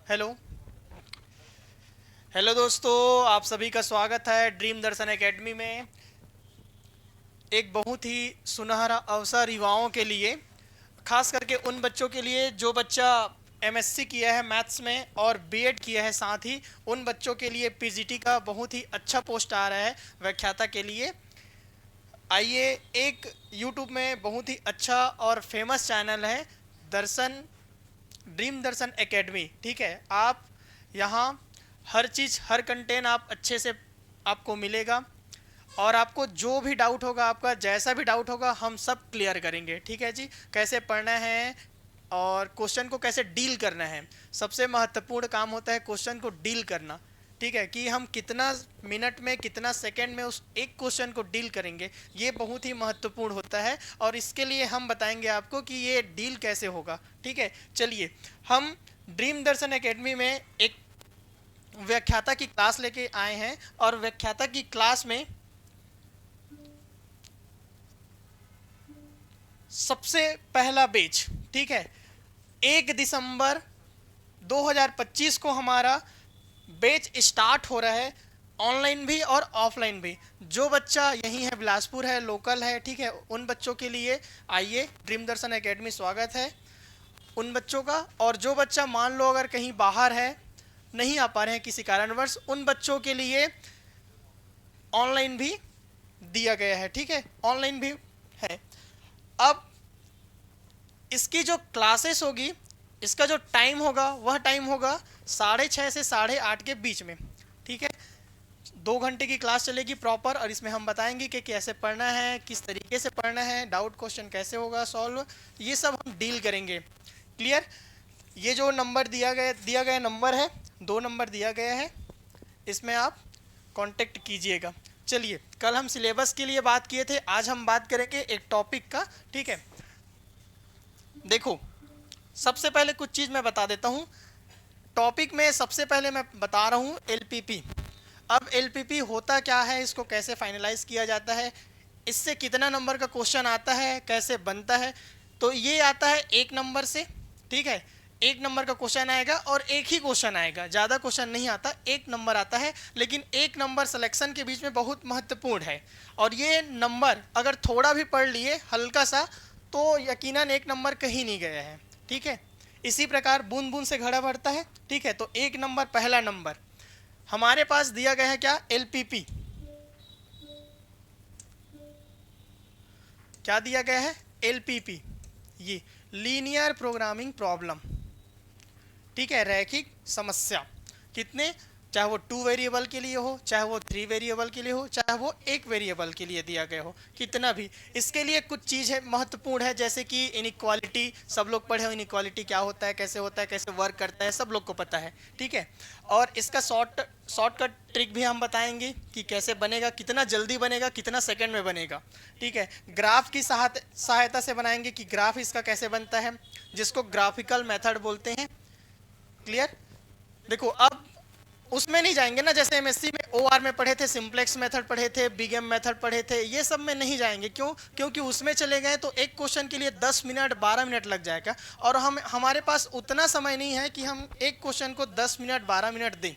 Hello. Hello दोस्तों, आप सभी का स्वागत है ड्रीम दर्शन एकेडमी में। एक बहुत ही सुनहरा अवसर युवाओं के लिए, खास करके उन बच्चों के लिए जो बच्चा एमएससी किया है मैथ्स में और बीएड किया है, साथ ही उन बच्चों के लिए पीजीटी का बहुत ही अच्छा पोस्ट आ रहा है व्याख्याता के लिए। आइए, एक यूट्यूब में बहुत ही अच्छा और फेमस चैनल है दर्शन, ड्रीम दर्शन एकेडमी। ठीक है, आप यहाँ हर चीज़, हर कंटेंट आप अच्छे से आपको मिलेगा, और आपको जो भी डाउट होगा, आपका जैसा भी डाउट होगा, हम सब क्लियर करेंगे। ठीक है जी, कैसे पढ़ना है और क्वेश्चन को कैसे डील करना है। सबसे महत्वपूर्ण काम होता है क्वेश्चन को डील करना। ठीक है, कि हम कितना मिनट में, कितना सेकंड में उस एक क्वेश्चन को डील करेंगे, ये बहुत ही महत्वपूर्ण होता है। और इसके लिए हम बताएंगे आपको कि ये डील कैसे होगा। ठीक है, चलिए, हम ड्रीम दर्शन एकेडमी में एक व्याख्याता की क्लास लेके आए हैं, और व्याख्याता की क्लास में सबसे पहला बैच, ठीक है, 1 दिसंबर 2025 को हमारा बैच स्टार्ट हो रहा है, ऑनलाइन भी और ऑफलाइन भी। जो बच्चा यहीं है, बिलासपुर है, लोकल है, ठीक है, उन बच्चों के लिए आइए, ड्रीम दर्शन एकेडमी स्वागत है उन बच्चों का। और जो बच्चा मान लो अगर कहीं बाहर है, नहीं आ पा रहे हैं किसी कारणवश, उन बच्चों के लिए ऑनलाइन भी दिया गया है। ठीक है, ऑनलाइन भी है। अब इसकी जो क्लासेस होगी, इसका जो टाइम होगा, वह टाइम होगा 6:30 से 8:30 के बीच में। ठीक है, 2 घंटे की क्लास चलेगी प्रॉपर, और इसमें हम बताएंगे कि कैसे पढ़ना है, किस तरीके से पढ़ना है, डाउट क्वेश्चन कैसे होगा सॉल्व, ये सब हम डील करेंगे। क्लियर? ये जो नंबर दिया गया नंबर है, 2 नंबर दिया गया है, इसमें आप कांटेक्ट कीजिएगा। चलिए, कल हम सिलेबस के लिए बात किए थे, आज हम बात करेंगे एक टॉपिक का। ठीक है, देखो, सबसे पहले कुछ चीज़ मैं बता देता हूँ टॉपिक में। सबसे पहले मैं बता रहा हूँ एलपीपी। अब एलपीपी होता क्या है, इसको कैसे फाइनलाइज किया जाता है, इससे कितना नंबर का क्वेश्चन आता है, कैसे बनता है। तो ये आता है 1 नंबर से। ठीक है, 1 नंबर का क्वेश्चन आएगा, और एक ही क्वेश्चन आएगा, ज़्यादा क्वेश्चन नहीं आता, 1 नंबर आता है। लेकिन 1 नंबर सिलेक्शन के बीच में बहुत महत्वपूर्ण है, और ये नंबर अगर थोड़ा भी पढ़ लिए हल्का सा, तो यकीनन 1 नंबर कहीं नहीं गया है। ठीक है, इसी प्रकार बूंद बूंद से घड़ा भरता है। ठीक है, तो 1 नंबर, पहला नंबर हमारे पास दिया गया है क्या, एलपीपी। क्या दिया गया है, एलपीपी, ये लीनियर प्रोग्रामिंग प्रॉब्लम। ठीक है, रैखिक समस्या। कितने, चाहे वो 2 वेरिएबल के लिए हो, चाहे वो 3 वेरिएबल के लिए हो, चाहे वो 1 वेरिएबल के लिए दिया गया हो, कितना भी। इसके लिए कुछ चीज़ें महत्वपूर्ण है, जैसे कि इनइक्वालिटी। सब लोग पढ़े हो इनइक्वालिटी क्या होता है, कैसे वर्क करता है, सब लोग को पता है। ठीक है, और इसका शॉर्टकट ट्रिक भी हम बताएंगे कि कैसे बनेगा, कितना जल्दी बनेगा, कितना सेकंड में बनेगा। ठीक है, ग्राफ की सहायता से बनाएंगे कि ग्राफ इसका कैसे बनता है, जिसको ग्राफिकल मेथड बोलते हैं। क्लियर? देखो, अब उसमें नहीं जाएंगे ना, जैसे एमएससी में ओआर में पढ़े थे, सिंप्लेक्स मेथड पढ़े थे, बिग एम मेथड पढ़े थे, ये सब में नहीं जाएंगे। क्यों? क्योंकि उसमें चले गए तो एक क्वेश्चन के लिए 10 मिनट 12 मिनट लग जाएगा, और हमारे पास उतना समय नहीं है कि हम एक क्वेश्चन को 10 मिनट 12 मिनट दें।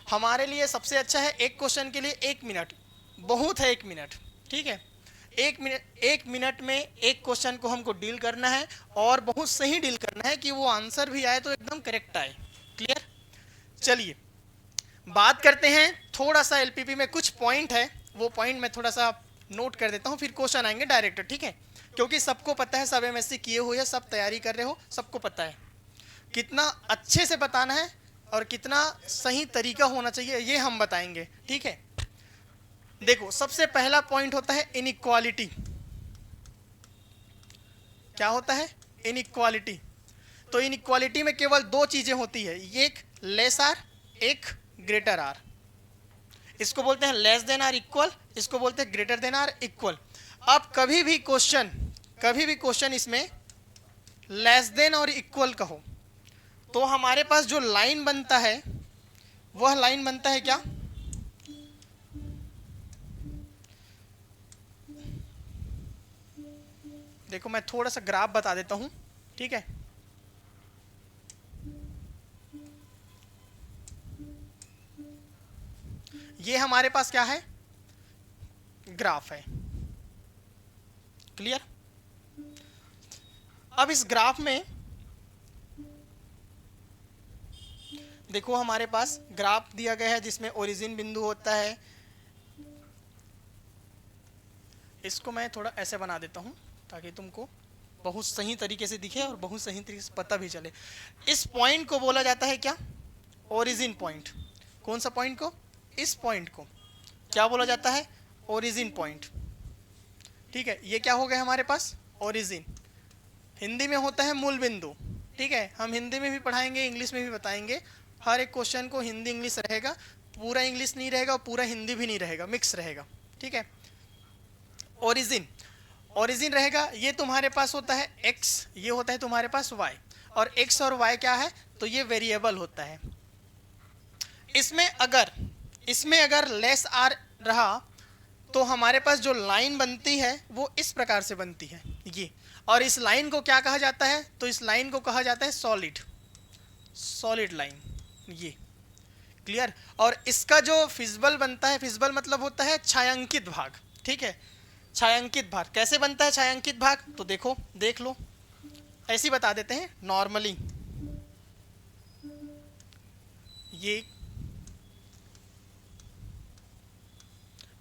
हमारे लिए सबसे अच्छा है एक क्वेश्चन के लिए 1 मिनट, बहुत है 1 मिनट। ठीक है, 1 मिनट में एक क्वेश्चन को हमको डील करना है, और बहुत सही डील करना है कि वो आंसर भी आए तो एकदम करेक्ट आए। क्लियर? चलिए, बात करते हैं थोड़ा सा एलपीपी में कुछ पॉइंट है, वो पॉइंट मैं थोड़ा सा नोट कर देता हूँ, फिर क्वेश्चन आएंगे डायरेक्ट। ठीक है, क्योंकि सबको पता है, सब एमएससी किए हुए हैं, सब तैयारी कर रहे हो, सबको पता है कितना अच्छे से बताना है और कितना सही तरीका होना चाहिए, ये हम बताएंगे। ठीक है, देखो, सबसे पहला पॉइंट होता है इनइक्वालिटी। क्या होता है, इनइक्वालिटी। तो इनइक्वालिटी में केवल 2 चीजें होती है, एक लेस आर, एक ग्रेटर आर। इसको बोलते हैं लेस देन आर इक्वल, इसको बोलते हैं ग्रेटर देन आर इक्वल। अब कभी भी क्वेश्चन इसमें लेस देन और इक्वल का हो, तो हमारे पास जो लाइन बनता है, वह लाइन बनता है क्या, देखो मैं थोड़ा सा ग्राफ बता देता हूं। ठीक है, ये हमारे पास क्या है, ग्राफ है। क्लियर। अब इस ग्राफ में देखो हमारे पास ग्राफ दिया गया है जिसमें ओरिजिन बिंदु होता है। इसको मैं थोड़ा ऐसे बना देता हूं ताकि तुमको बहुत सही तरीके से दिखे और बहुत सही तरीके से पता भी चले। इस पॉइंट को बोला जाता है क्या, ओरिजिन पॉइंट। कौन सा पॉइंट को, इस पॉइंट को क्या बोला जाता है, ओरिजिन पॉइंट। ठीक है, ये क्या हो गया हमारे पास, ओरिजिन। हिंदी में होता है मूल बिंदु। ठीक है, हम हिंदी में भी पढ़ाएंगे, इंग्लिश में भी बताएंगे। हर एक क्वेश्चन को हिंदी इंग्लिश रहेगा, पूरा इंग्लिश नहीं रहेगा और पूरा हिंदी भी नहीं रहेगा, मिक्स रहेगा। ठीक है, ओरिजिन, ओरिजिन रहेगा। ये तुम्हारे पास होता है x, ये होता है तुम्हारे पास y, और x और y क्या है, तो ये वेरिएबल होता है। इसमें अगर लेस आर रहा तो हमारे पास जो लाइन बनती है वो इस प्रकार से बनती है ये, और इस लाइन को क्या कहा जाता है, तो इस लाइन को कहा जाता है सॉलिड, सॉलिड लाइन। ये क्लियर। और इसका जो फिजिबल बनता है, फिजिबल मतलब होता है छायांकित भाग। ठीक है, छायांकित भाग कैसे बनता है, छायांकित भाग तो देखो, देख लो, ऐसे ही बता देते हैं नॉर्मली। ये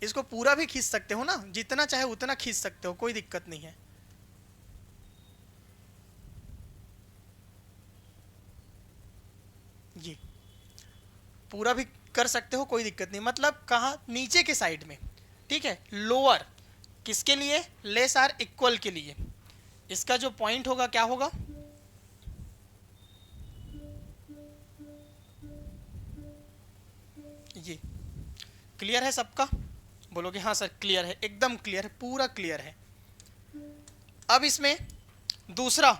इसको पूरा भी खींच सकते हो ना, जितना चाहे उतना खींच सकते हो, कोई दिक्कत नहीं है। ये पूरा भी कर सकते हो, कोई दिक्कत नहीं। मतलब कहाँ, नीचे के साइड में। ठीक है, लोअर किसके लिए, लेस आर इक्वल के लिए। इसका जो पॉइंट होगा क्या होगा, ये। क्लियर है सबका, बोलोगे हाँ सर क्लियर है, एकदम क्लियर है, पूरा क्लियर है। अब इसमें दूसरा,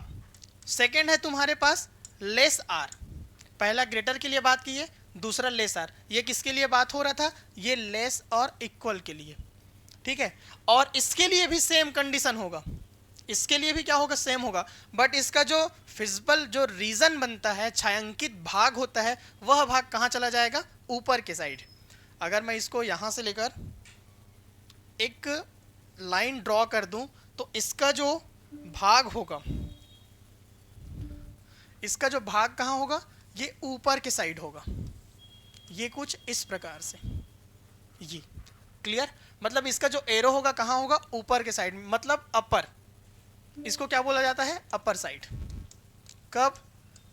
सेकंड है तुम्हारे पास लेस आर। पहला ग्रेटर के लिए बात की है, दूसरा लेस आर। ये किसके लिए बात हो रहा था, ये लेस और इक्वल के लिए। ठीक है, और इसके लिए भी सेम कंडीशन होगा, इसके लिए भी क्या होगा, सेम होगा। बट इसका जो फिजिबल जो रीजन बनता है, छायांकित भाग होता है, वह भाग कहाँ चला जाएगा, ऊपर के साइड। अगर मैं इसको यहाँ से लेकर एक लाइन ड्रॉ कर दूं तो इसका जो भाग होगा, इसका जो भाग कहाँ होगा, ये ऊपर के साइड होगा। ये कुछ इस प्रकार से, ये क्लियर। मतलब इसका जो एरो होगा कहाँ होगा, ऊपर के साइड, मतलब अपर। इसको क्या बोला जाता है, अपर साइड। कब,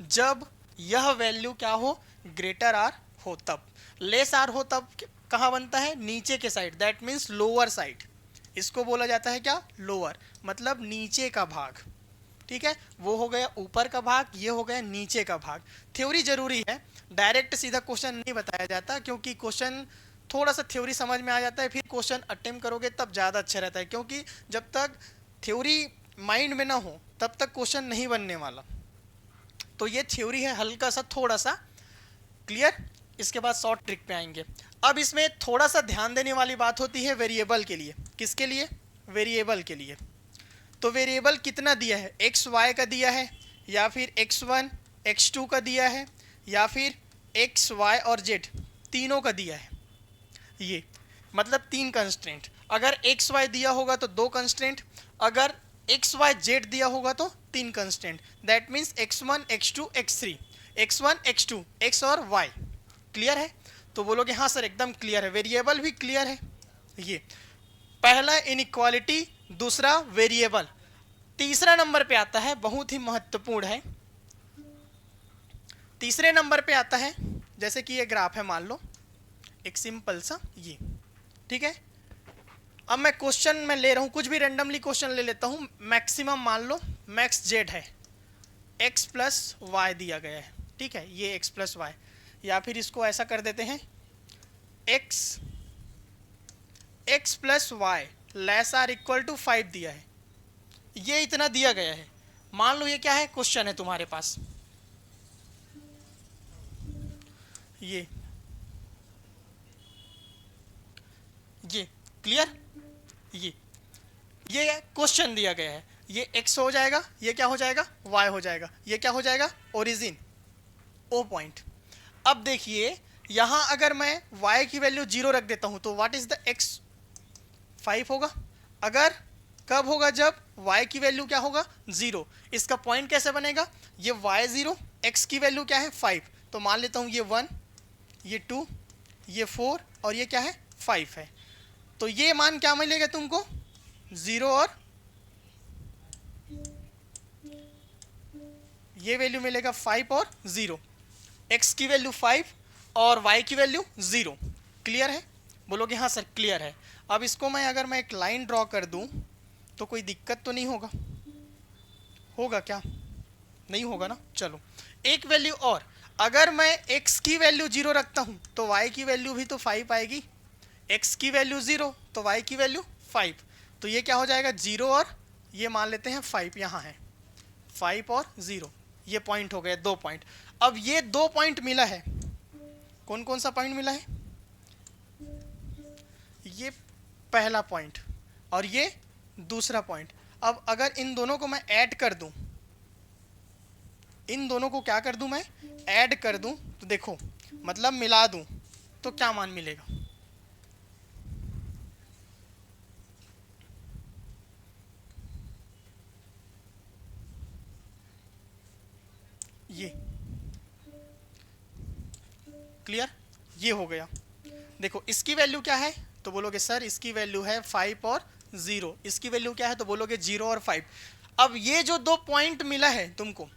जब यह वैल्यू क्या हो, ग्रेटर आर हो तब। लेस आर हो तब कहाँ बनता है, नीचे के side, that means lower side. इसको बोला जाता है क्या, लोअर, मतलब नीचे का भाग। ठीक है, वो हो गया ऊपर का भाग, ये हो गया नीचे का भाग। थ्योरी जरूरी है, डायरेक्ट सीधा क्वेश्चन नहीं बताया जाता, क्योंकि क्वेश्चन थोड़ा सा थ्योरी समझ में आ जाता है, फिर क्वेश्चन अटेम्प्ट करोगे तब ज़्यादा अच्छा रहता है। क्योंकि जब तक थ्योरी माइंड में ना हो तब तक क्वेश्चन नहीं बनने वाला। तो ये थ्योरी है, हल्का सा, थोड़ा सा। क्लियर। इसके बाद शॉर्ट ट्रिक पे आएंगे। अब इसमें थोड़ा सा ध्यान देने वाली बात होती है वेरिएबल के लिए। किसके लिए, वेरिएबल के लिए। तो वेरिएबल कितना दिया है, एक्स वाई का दिया है, या फिर x1 x2 का दिया है, या फिर x y और z तीनों का दिया है। ये मतलब 3 कंस्ट्रेंट। अगर x y दिया होगा तो 2 कंस्ट्रेंट, अगर x y z दिया होगा तो 3 constraint. That means x1 x2 x3, x1 x2 x और y। क्लियर है, तो बोलोगे हाँ सर एकदम क्लियर है, वेरिएबल भी क्लियर है। ये पहला इनइक्वालिटी, दूसरा वेरिएबल। तीसरा नंबर पे आता है, बहुत ही महत्वपूर्ण है। तीसरे नंबर पे आता है, जैसे कि ये ग्राफ है, मान लो एक सिंपल सा ये। ठीक है, अब मैं क्वेश्चन में ले रहा हूँ, कुछ भी रेंडमली क्वेश्चन ले लेता हूँ। मैक्सिमम मान लो मैक्स जेड है, x प्लस वाई दिया गया है। ठीक है, ये x प्लस वाई, या फिर इसको ऐसा कर देते हैं, x plus y less or equal to 5 दिया है। ये इतना दिया गया है। मान लो ये क्या है, क्वेश्चन है तुम्हारे पास, ये क्लियर। ये क्वेश्चन दिया गया है, ये x हो जाएगा, ये क्या हो जाएगा, y हो जाएगा, ये क्या हो जाएगा, ओरिजिन, ओ पॉइंट। अब देखिए यहां अगर मैं y की वैल्यू 0 रख देता हूं तो व्हाट इज द x 5 होगा। अगर कब होगा, जब y की वैल्यू क्या होगा 0। इसका पॉइंट कैसे बनेगा, ये y 0, x की वैल्यू क्या है 5, तो मान लेता हूं ये 1, ये 2, ये 4 और ये क्या है 5 है। तो ये मान क्या मिलेगा तुमको 0 और ये वैल्यू मिलेगा 5 और 0। x की वैल्यू 5 और y की वैल्यू 0। क्लियर है, बोलोगे हाँ सर क्लियर है। अब इसको मैं अगर मैं एक लाइन ड्रॉ कर दूं तो कोई दिक्कत तो नहीं होगा, होगा क्या, नहीं होगा ना। चलो एक वैल्यू और, अगर मैं x की वैल्यू 0 रखता हूं तो y की वैल्यू भी तो 5 आएगी। x की वैल्यू 0 तो y की वैल्यू 5, तो ये क्या हो जाएगा 0 और ये मान लेते हैं 5 यहाँ है, 5 और 0, ये पॉइंट हो गए 2 पॉइंट। अब ये 2 पॉइंट मिला है, कौन कौन सा पॉइंट मिला है, ये पहला पॉइंट और ये दूसरा पॉइंट। अब अगर इन दोनों को मैं ऐड कर दूं, इन दोनों को क्या कर दूं मैं ऐड कर दूं, तो देखो मतलब मिला दूं तो क्या मान मिलेगा, ये क्लियर, ये हो गया। देखो इसकी वैल्यू क्या है तो बोलोगे सर इसकी वैल्यू है 5 और 0, इसकी वैल्यू क्या है तो बोलोगे 0 और 5। अब ये जो 2 पॉइंट मिला है तुमको,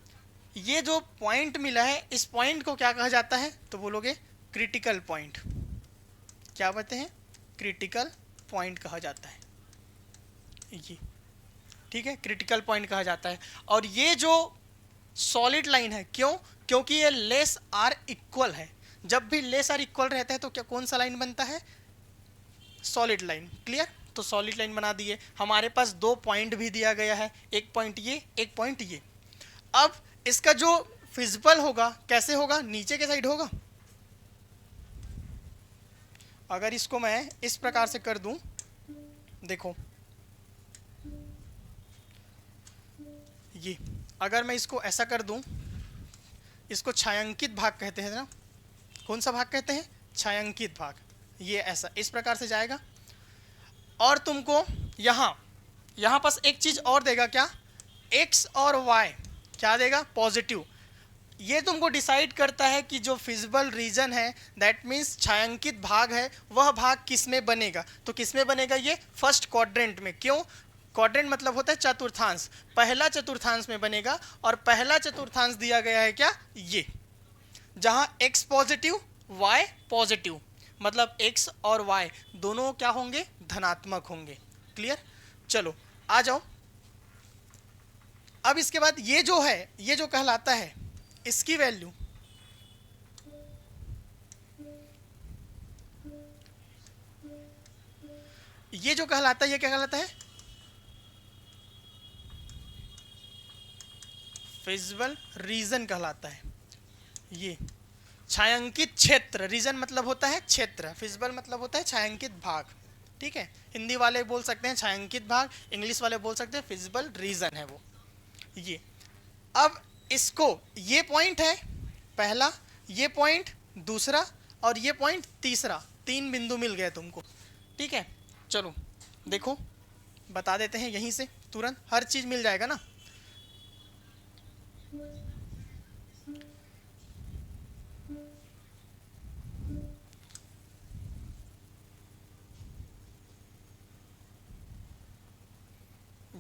ये जो पॉइंट मिला है इस पॉइंट को क्या कहा जाता है तो बोलोगे क्रिटिकल पॉइंट। क्या कहते हैं, क्रिटिकल पॉइंट कहा जाता है ये, ठीक है, क्रिटिकल पॉइंट कहा जाता है। और ये जो सॉलिड लाइन है, क्यों, क्योंकि ये लेस आर इक्वल है। जब भी लेस आर इक्वल रहता है तो क्या कौन सा लाइन बनता है, सॉलिड लाइन। क्लियर, तो सॉलिड लाइन बना दिए। हमारे पास 2 पॉइंट भी दिया गया है, एक पॉइंट ये, एक पॉइंट ये। अब इसका जो फिजिबल होगा कैसे होगा, नीचे के साइड होगा। अगर इसको मैं इस प्रकार से कर दूं, देखो ये, अगर मैं इसको ऐसा कर दूं, इसको छायांकित भाग कहते हैं ना, कौन सा भाग कहते हैं, छायांकित भाग। ये ऐसा इस प्रकार से जाएगा और तुमको यहाँ पास एक चीज और देगा, क्या, x और y क्या देगा, पॉजिटिव। ये तुमको डिसाइड करता है कि जो फिजिबल रीजन है, दैट मीन्स छायांकित भाग है, वह भाग किस में बनेगा। तो किस में बनेगा, ये फर्स्ट क्वाड्रेंट में। क्यों, क्वाड्रेंट मतलब होता है चतुर्थांश, पहला चतुर्थांश में बनेगा। और पहला चतुर्थांश दिया गया है क्या, ये, जहां x पॉजिटिव y पॉजिटिव, मतलब x और y दोनों क्या होंगे, धनात्मक होंगे। क्लियर, चलो आ जाओ। अब इसके बाद ये जो है, ये जो कहलाता है, इसकी वैल्यू, ये जो कहलाता है, ये क्या कहलाता है, फिजिबल रीजन कहलाता है। ये छायांकित क्षेत्र, रीजन मतलब होता है क्षेत्र, फिजिबल मतलब होता है छायांकित भाग। ठीक है, हिंदी वाले बोल सकते हैं छायांकित भाग, इंग्लिश वाले बोल सकते हैं फिजिबल रीजन है वो ये। अब इसको, ये पॉइंट है पहला, ये पॉइंट दूसरा और ये पॉइंट तीसरा, 3 बिंदु मिल गए तुमको। ठीक है, चलो देखो बता देते हैं यहीं से तुरंत, हर चीज मिल जाएगा ना।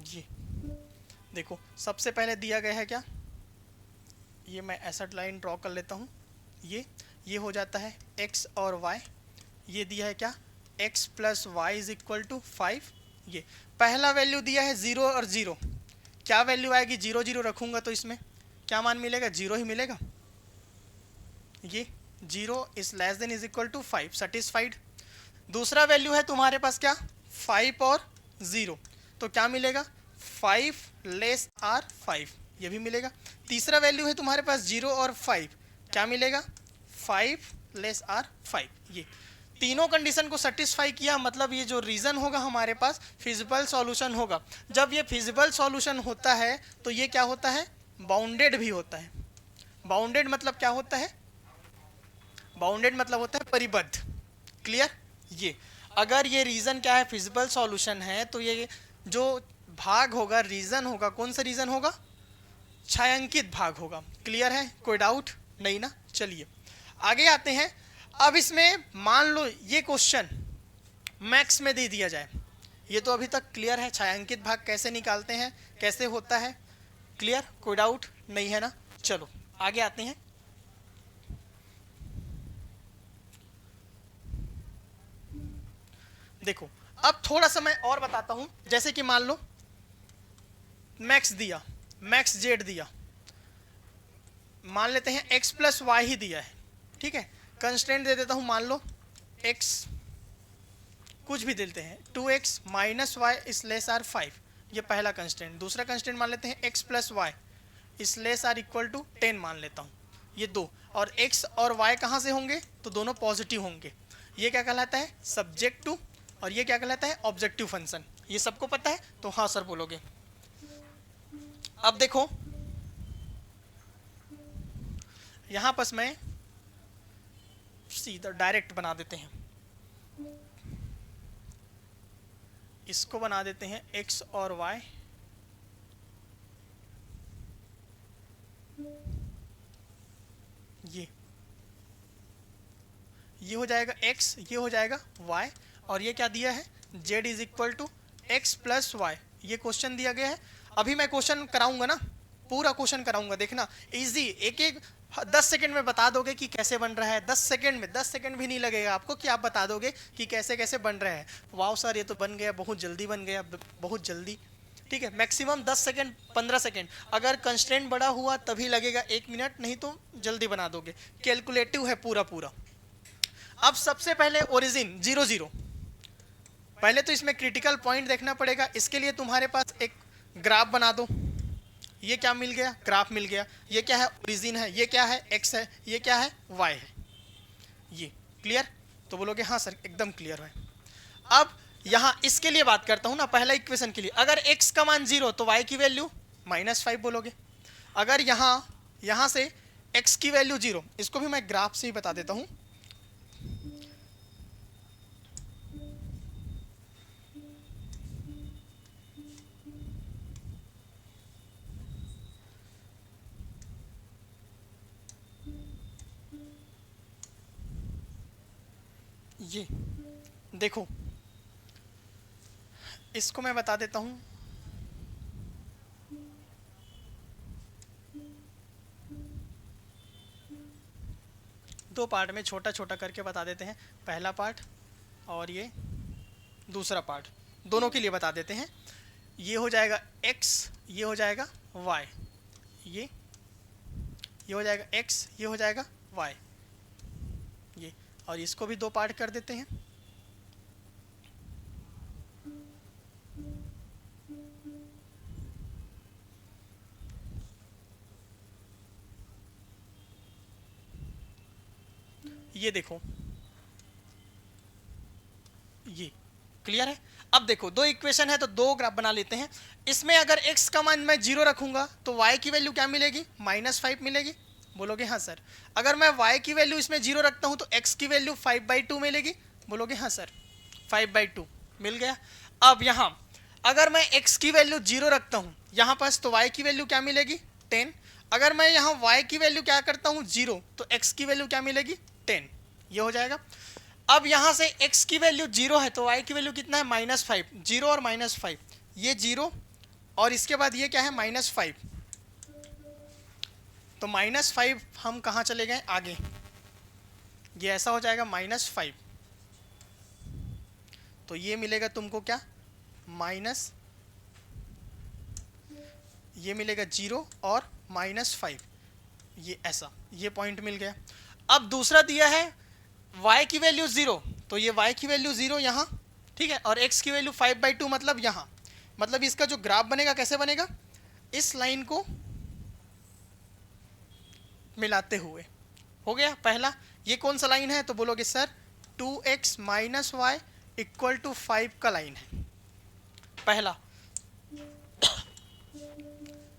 ये देखो सबसे पहले दिया गया है क्या, ये मैं ऐसा लाइन ड्रॉ कर लेता हूँ, ये हो जाता है x और y। ये दिया है क्या, x plus y is equal to 5। ये पहला वैल्यू दिया है 0 और 0, क्या वैल्यू आएगी, 0 0 रखूंगा तो इसमें क्या मान मिलेगा, 0 ही मिलेगा। ये 0 is less than is equal to 5, satisfied. दूसरा वैल्यू है तुम्हारे पास क्या, 5 और 0, तो क्या मिलेगा, 5 लेस आर 5, ये भी मिलेगा। तीसरा वैल्यू है तुम्हारे पास 0 और 5, क्या मिलेगा, 5 लेस आर 5। ये तीनों कंडीशन को सेटिस्फाई किया, मतलब ये जो रीजन होगा हमारे पास फिजिबल सॉल्यूशन होगा। जब ये फिजिबल सॉल्यूशन होता है तो ये क्या होता है, बाउंडेड भी होता है। बाउंडेड मतलब क्या होता है, बाउंडेड मतलब होता है परिबद्ध। क्लियर? ये अगर ये रीजन क्या है, फिजिबल सॉल्यूशन है, तो ये जो भाग होगा, रीजन होगा, कौन सा रीजन होगा? छायांकित भाग होगा। क्लियर है? कोई डाउट नहीं ना? चलिए आगे आते हैं। अब इसमें मान लो ये क्वेश्चन मैक्स में दे दिया जाए, ये तो अभी तक क्लियर है, छायांकित भाग कैसे निकालते हैं, कैसे होता है। क्लियर? कोई डाउट नहीं है ना? चलो आगे आते हैं। देखो अब थोड़ा सा मैं और बताता हूं। जैसे कि मान लो मैक्स दिया, मैक्स जेड दिया, मान लेते हैं एक्स प्लस वाई ही दिया है, ठीक है। कंस्टेंट दे देता हूं, मान लो एक्स कुछ भी देते हैं, 2x माइनस वाई इस लेस आर 5, ये पहला कंस्टेंट। दूसरा कंस्टेंट मान लेते हैं x प्लस वाई इस लेस आर इक्वल टू 10 मान लेता हूँ, ये दो। और x और y कहाँ से होंगे? तो दोनों पॉजिटिव होंगे। ये क्या कहलाता है? Subject to. और ये क्या कहलाता है? Objective function. ये सबको पता है तो हाँ सर बोलोगे। अब देखो यहाँ पर मैं सीधा डायरेक्ट बना देते हैं, इसको बना देते हैं x और y, ये हो जाएगा x, ये हो जाएगा y, और ये क्या दिया है? z is equal to x plus y. ये क्वेश्चन दिया गया है। अभी मैं क्वेश्चन कराऊंगा ना, पूरा क्वेश्चन कराऊंगा, देखना इजी, एक एक 10 सेकंड में बता दोगे कि कैसे बन रहा है। 10 सेकंड में, 10 सेकंड भी नहीं लगेगा आपको कि आप बता दोगे कि कैसे कैसे बन रहा है। वाह सर ये तो बन गया, बहुत जल्दी बन गया, बहुत जल्दी। ठीक है, मैक्सिमम 10 सेकंड 15 सेकंड, अगर कंस्ट्रेंट बड़ा हुआ तभी लगेगा 1 मिनट, नहीं तो जल्दी बना दोगे। कैलकुलेटिव है पूरा पूरा। अब सबसे पहले ओरिजिन 0 0, पहले तो इसमें क्रिटिकल पॉइंट देखना पड़ेगा। इसके लिए तुम्हारे पास एक ग्राफ बना दो। ये क्या मिल गया? ग्राफ मिल गया। ये क्या है? ओरिजिन है। ये क्या है? एक्स है। ये क्या है? वाई है। ये क्लियर? तो बोलोगे हाँ सर एकदम क्लियर है। अब यहाँ इसके लिए बात करता हूँ ना, पहला इक्वेशन के लिए, अगर x का मान 0 तो y की वैल्यू -5 बोलोगे। अगर यहाँ से x की वैल्यू 0, इसको भी मैं ग्राफ से ही बता देता हूँ। ये देखो, इसको मैं बता देता हूँ। दो पार्ट में छोटा छोटा करके बता देते हैं, पहला पार्ट और ये दूसरा पार्ट, दोनों के लिए बता देते हैं। ये हो जाएगा x, ये हो जाएगा y, ये हो जाएगा x, ये हो जाएगा y, ये, और इसको भी दो पार्ट कर देते हैं। ये देखो, ये क्लियर है। अब देखो दो इक्वेशन है तो दो ग्राफ बना लेते हैं। इसमें अगर x का मान मैं 0 रखूंगा तो y की वैल्यू क्या मिलेगी? -5 मिलेगी। बोलोगे हाँ सर। अगर मैं y की वैल्यू इसमें 0 रखता हूं तो x की वैल्यू 5/2 मिलेगी। बोलोगे हाँ सर, 5/2 मिल गया। अब यहाँ अगर मैं x की वैल्यू 0 रखता हूँ यहाँ पास, तो y की वैल्यू क्या मिलेगी? 10। अगर मैं यहाँ y की वैल्यू क्या करता हूँ 0, तो x की वैल्यू क्या मिलेगी? 10। ये हो जाएगा। अब यहाँ से x की वैल्यू 0 है तो y की वैल्यू कितना है? -5। 0 और -5, ये 0 और इसके बाद ये क्या है? -5। तो -5 हम कहाँ चले गए? आगे। ये ऐसा हो जाएगा -5, तो ये मिलेगा तुमको क्या? माइनस, ये मिलेगा 0 और -5, ये ऐसा, ये पॉइंट मिल गया। अब दूसरा दिया है y की वैल्यू 0, तो ये y की वैल्यू 0 यहाँ, ठीक है, और x की वैल्यू 5/2 मतलब यहाँ। मतलब इसका जो ग्राफ बनेगा कैसे बनेगा? इस लाइन को मिलाते हुए। हो गया पहला। ये कौन सा लाइन है? तो बोलोगे सर 2x - y = 5 का लाइन है, पहला।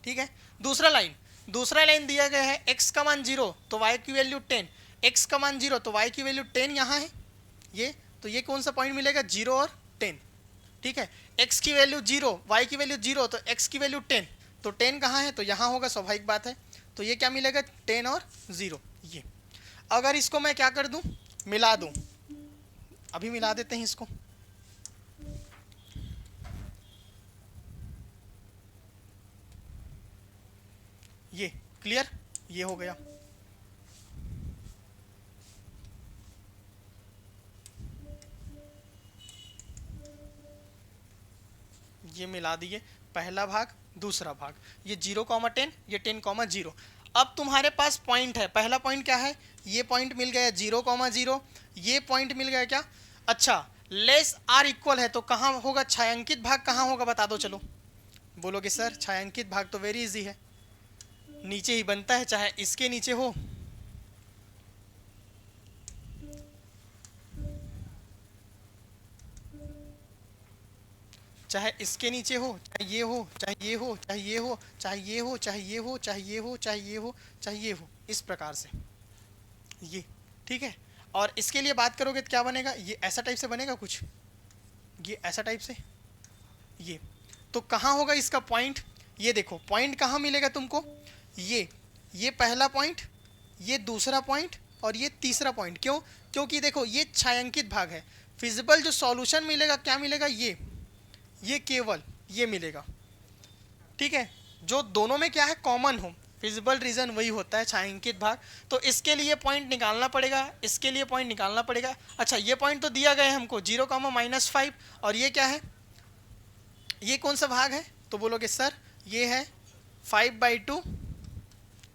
ठीक है, दूसरा लाइन दूसरा लाइन दिया गया है x का मान 0 तो y की वैल्यू 10, x का मान 0 तो y की वैल्यू 10 यहाँ है ये, तो ये कौन सा पॉइंट मिलेगा 0 और 10, ठीक है। x की वैल्यू 0, y की वैल्यू 0 तो x की वैल्यू 10, तो 10 कहाँ है तो यहाँ होगा, स्वाभाविक बात है। तो ये क्या मिलेगा 10 और 0 ये। अगर इसको मैं क्या कर दूं, मिला दूं, अभी मिला देते हैं इसको, ये क्लियर, ये हो गया। ये मिला दिए, पहला भाग दूसरा भाग, ये 0,10 ये 10,0। अब तुम्हारे पास पॉइंट है, पहला पॉइंट क्या है, ये पॉइंट मिल गया 0,0, ये पॉइंट मिल गया क्या, अच्छा लेस आर इक्वल है तो कहाँ होगा, छायांकित भाग कहाँ होगा बता दो, चलो बोलोगे सर छायांकित भाग तो वेरी इजी है, नीचे ही बनता है, चाहे इसके नीचे हो, चाहे इसके नीचे हो, चाहे ये हो, चाहे ये हो, चाहे ये हो, चाहे ये हो, चाहे ये हो, चाहे ये हो, चाहे ये हो, चाहे ये हो, इस प्रकार से ये, ठीक है। और इसके लिए बात करोगे तो क्या बनेगा, ये ऐसा टाइप से बनेगा कुछ, ये ऐसा टाइप से, ये तो कहाँ होगा इसका पॉइंट, ये देखो पॉइंट कहाँ मिलेगा तुमको, ये पहला पॉइंट, ये दूसरा पॉइंट और ये तीसरा पॉइंट, क्यों, क्योंकि देखो ये छायांकित भाग है, फिजिबल जो सॉल्यूशन मिलेगा क्या मिलेगा, ये केवल ये मिलेगा, ठीक है। जो दोनों में क्या है कॉमन हो, फिजिबल रीजन वही होता है छायांकित भाग, तो इसके लिए पॉइंट निकालना पड़ेगा, इसके लिए पॉइंट निकालना पड़ेगा। अच्छा ये पॉइंट तो दिया गया है हमको 0,-5, और ये क्या है, ये कौन सा भाग है, तो बोलोगे सर ये है 5/2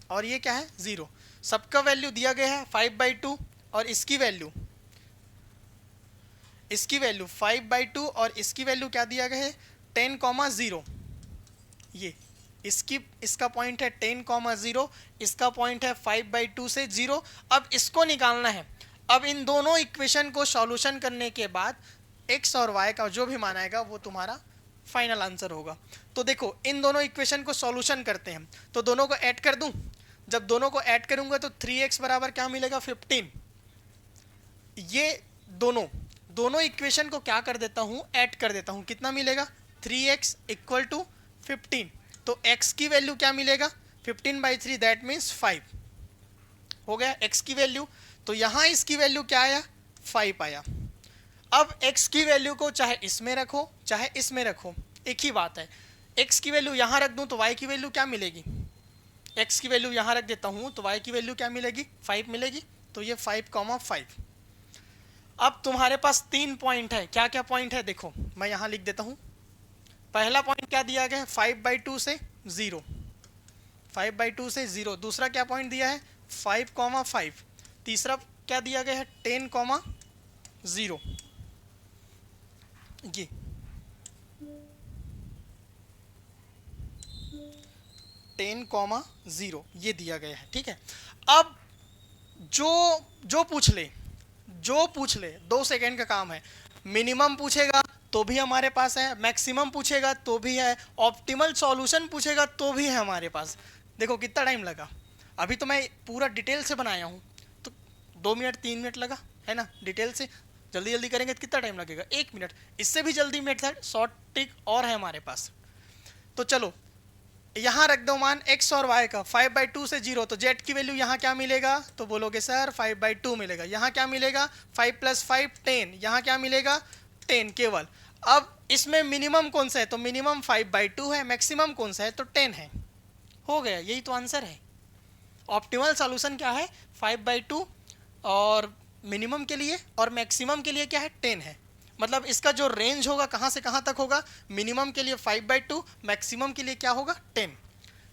और ये क्या है 0, सबका वैल्यू दिया गया है 5/2 और इसकी वैल्यू 5/2 और इसकी वैल्यू क्या दिया गया है 10,0, ये इसका पॉइंट है 10,0, इसका पॉइंट है 5/2 से 0। अब इसको निकालना है, अब इन दोनों इक्वेशन को सॉल्यूशन करने के बाद x और y का जो भी मान आएगा वो तुम्हारा फाइनल आंसर होगा। तो देखो इन दोनों इक्वेशन को सॉल्यूशन करते हैं, तो दोनों को ऐड कर दूं, जब दोनों को ऐड करूंगा तो 3x बराबर क्या मिलेगा 15, ये दोनों इक्वेशन को क्या कर देता हूं, ऐड कर देता हूं, कितना मिलेगा 3x = 15, तो x की वैल्यू क्या मिलेगा 15/3 दैट मीन्स 5 हो गया x की वैल्यू, तो यहां इसकी वैल्यू क्या आया 5 आया। अब x की वैल्यू को चाहे इसमें रखो चाहे इसमें रखो एक ही बात है, x की वैल्यू यहां रख दूं तो y की वैल्यू क्या मिलेगी, x की वैल्यू यहां रख देता हूं तो y की वैल्यू क्या मिलेगी 5 मिलेगी, तो ये 5,5। अब तुम्हारे पास 3 पॉइंट है, क्या क्या पॉइंट है देखो मैं यहां लिख देता हूं, पहला पॉइंट क्या दिया गया है 5/2 से 0, 5/2 से 0, दूसरा क्या पॉइंट दिया है 5,5, तीसरा क्या दिया गया है 10,0, ये 10,0 ये दिया गया है, ठीक है। अब जो पूछ ले 2 सेकेंड का काम है, मिनिमम पूछेगा तो भी हमारे पास है, मैक्सिमम पूछेगा तो भी है, ऑप्टिमल सॉल्यूशन पूछेगा तो भी है हमारे पास। देखो कितना टाइम लगा, अभी तो मैं पूरा डिटेल से बनाया हूँ, तो 2 मिनट 3 मिनट लगा है ना, डिटेल से जल्दी जल्दी करेंगे तो कितना टाइम लगेगा 1 मिनट, इससे भी जल्दी मेथड शॉर्ट ट्रिक और है हमारे पास। तो चलो यहाँ रख दो मान x और y का 5/2 से 0, तो z की वैल्यू यहाँ क्या मिलेगा, तो बोलोगे सर 5/2 मिलेगा, यहाँ क्या मिलेगा 5 + 5 10, यहाँ क्या मिलेगा 10 केवल। अब इसमें मिनिमम कौन सा है, तो मिनिमम 5/2 है, मैक्सिमम कौन सा है तो 10 है, हो गया, यही तो आंसर है। ऑप्टिमल सॉल्यूशन क्या है 5/2 और मिनिमम के लिए, और मैक्सिमम के लिए क्या है 10 है, मतलब इसका जो रेंज होगा कहाँ से कहाँ तक होगा, मिनिमम के लिए 5/2, मैक्सिमम के लिए क्या होगा 10।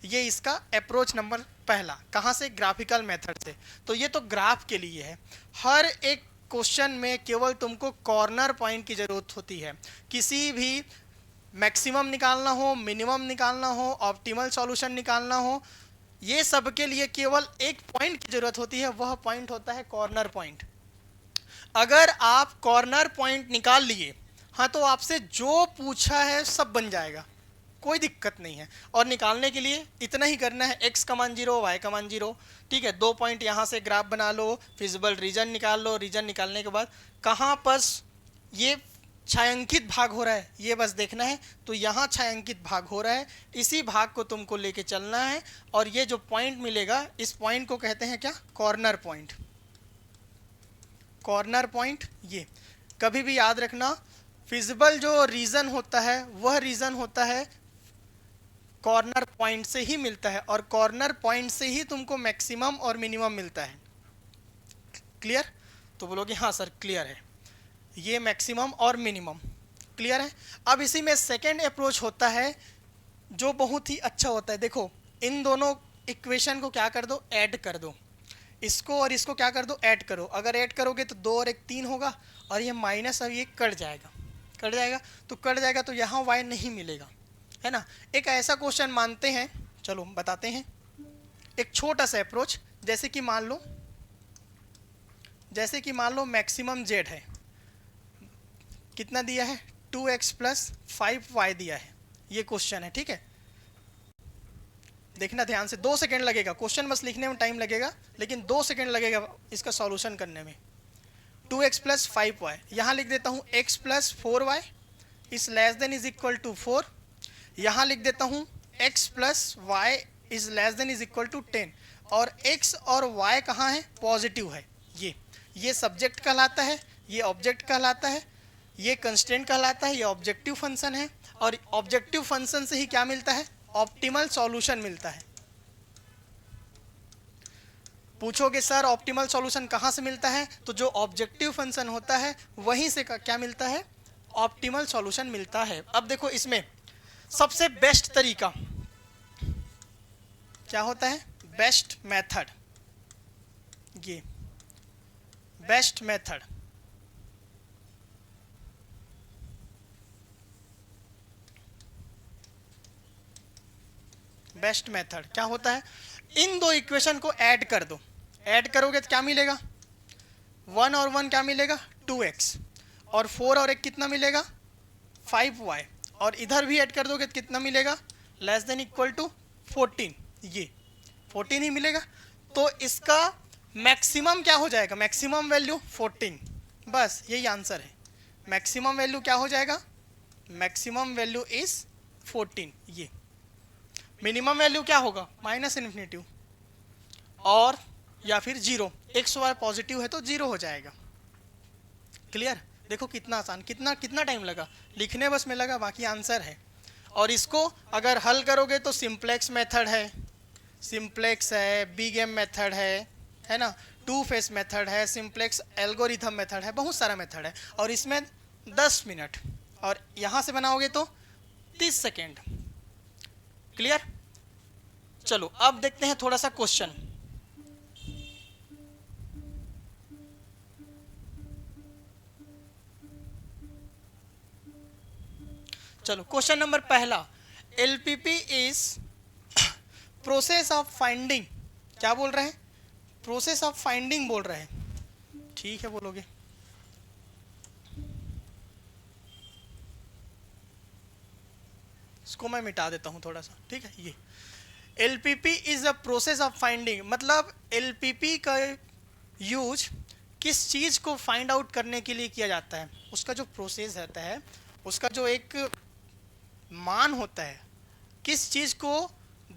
ये इसका अप्रोच नंबर पहला, कहाँ से ग्राफिकल मेथड से। तो ये तो ग्राफ के लिए है, हर एक क्वेश्चन में केवल तुमको कॉर्नर पॉइंट की ज़रूरत होती है, किसी भी मैक्सिमम निकालना हो, मिनिमम निकालना हो, ऑप्टिमल सॉल्यूशन निकालना हो, ये सब के लिए केवल एक पॉइंट की ज़रूरत होती है, वह पॉइंट होता है कॉर्नर पॉइंट। अगर आप कॉर्नर पॉइंट निकाल लिए, हाँ, तो आपसे जो पूछा है सब बन जाएगा, कोई दिक्कत नहीं है। और निकालने के लिए इतना ही करना है, x का मान 0, y का मान 0, ठीक है। 2 पॉइंट यहाँ से ग्राफ बना लो, फिजिबल रीजन निकाल लो, रीजन निकालने के बाद कहाँ पर ये छायांकित भाग हो रहा है ये बस देखना है। तो यहाँ छायांकित भाग हो रहा है, इसी भाग को तुमको लेके चलना है, और ये जो पॉइंट मिलेगा इस पॉइंट को कहते हैं क्या, कॉर्नर पॉइंट। कॉर्नर पॉइंट ये कभी भी याद रखना, फिजिबल जो रीजन होता है वह रीजन होता है कॉर्नर पॉइंट से ही मिलता है, और कॉर्नर पॉइंट से ही तुमको मैक्सिमम और मिनिमम मिलता है। क्लियर? तो बोलोगे हाँ सर क्लियर है, ये मैक्सिमम और मिनिमम क्लियर है। अब इसी में सेकेंड अप्रोच होता है जो बहुत ही अच्छा होता है। देखो इन दोनों इक्वेशन को क्या कर दो, ऐड कर दो, इसको और इसको क्या कर दो, ऐड करो। अगर ऐड करोगे तो 2 और 1 3 होगा, और ये माइनस अब ये कट जाएगा, कट जाएगा तो कट जाएगा, तो यहाँ y नहीं मिलेगा, है ना। एक ऐसा क्वेश्चन मानते हैं, चलो बताते हैं एक छोटा सा अप्रोच। जैसे कि मान लो मैक्सिमम z है, कितना दिया है, 2x + 5y दिया है, ये क्वेश्चन है, ठीक है। देखना ध्यान से, 2 सेकंड लगेगा, क्वेश्चन बस लिखने में टाइम लगेगा, लेकिन 2 सेकंड लगेगा इसका सॉल्यूशन करने में। 2x + 5y, यहाँ लिख देता हूँ x + 4y is less than is equal to 4। यहाँ लिख देता हूँ x + y is less than is equal to 10, और x और y कहाँ है, पॉजिटिव है। ये सब्जेक्ट कहलाता है, ये ऑब्जेक्ट कहलाता है, ये कंस्टेंट कहलाता है, ये ऑब्जेक्टिव फंक्शन है, और ऑब्जेक्टिव फंक्शन से ही क्या मिलता है, ऑप्टिमल सॉल्यूशन मिलता है। पूछोगे सर ऑप्टिमल सॉल्यूशन कहाँ से मिलता है, तो जो ऑब्जेक्टिव फंक्शन होता है वहीं से क्या मिलता है, ऑप्टिमल सॉल्यूशन मिलता है। अब देखो इसमें सबसे बेस्ट तरीका क्या होता है, बेस्ट मेथड, ये बेस्ट मेथड। बेस्ट मेथड क्या होता है, इन दो इक्वेशन को ऐड कर दो, ऐड करोगे तो क्या मिलेगा, 1 और 1 क्या मिलेगा, 2x, और 4 और 1 कितना मिलेगा, 5y, और इधर भी ऐड कर दोगे तो कितना मिलेगा, लेस देन इक्वल टू 14, ये 14 ही मिलेगा। तो इसका मैक्सिमम क्या हो जाएगा, मैक्सिमम वैल्यू 14, बस यही आंसर है। मैक्सिमम वैल्यू क्या हो जाएगा, मैक्सिमम वैल्यू इज 14। ये मिनिमम वैल्यू क्या होगा, -∞ और या फिर 0, 100 पॉजिटिव है तो 0 हो जाएगा। क्लियर? देखो कितना आसान, कितना टाइम लगा, लिखने बस में लगा, बाकी आंसर है। और इसको अगर हल करोगे तो सिंप्लेक्स मेथड है, सिंप्लेक्स है, बिग एम मेथड है ना, 2 फेस मेथड है, सिंप्लेक्स एल्गोरिथम मेथड है, बहुत सारा मेथड है, और इसमें 10 मिनट, और यहाँ से बनाओगे तो 30 सेकेंड। क्लियर? चलो अब देखते हैं थोड़ा सा क्वेश्चन। चलो क्वेश्चन नंबर पहला, LPP is process of finding, क्या बोल रहे हैं, प्रोसेस ऑफ फाइंडिंग बोल रहे हैं, ठीक है बोलोगे। इसको मैं मिटा देता हूं थोड़ा सा, ठीक है। ये LPP is a process of finding, मतलब एलपीपी का यूज किस चीज को फाइंड आउट करने के लिए किया जाता है, उसका जो प्रोसेस रहता है, उसका जो एक मान होता है, किस चीज़ को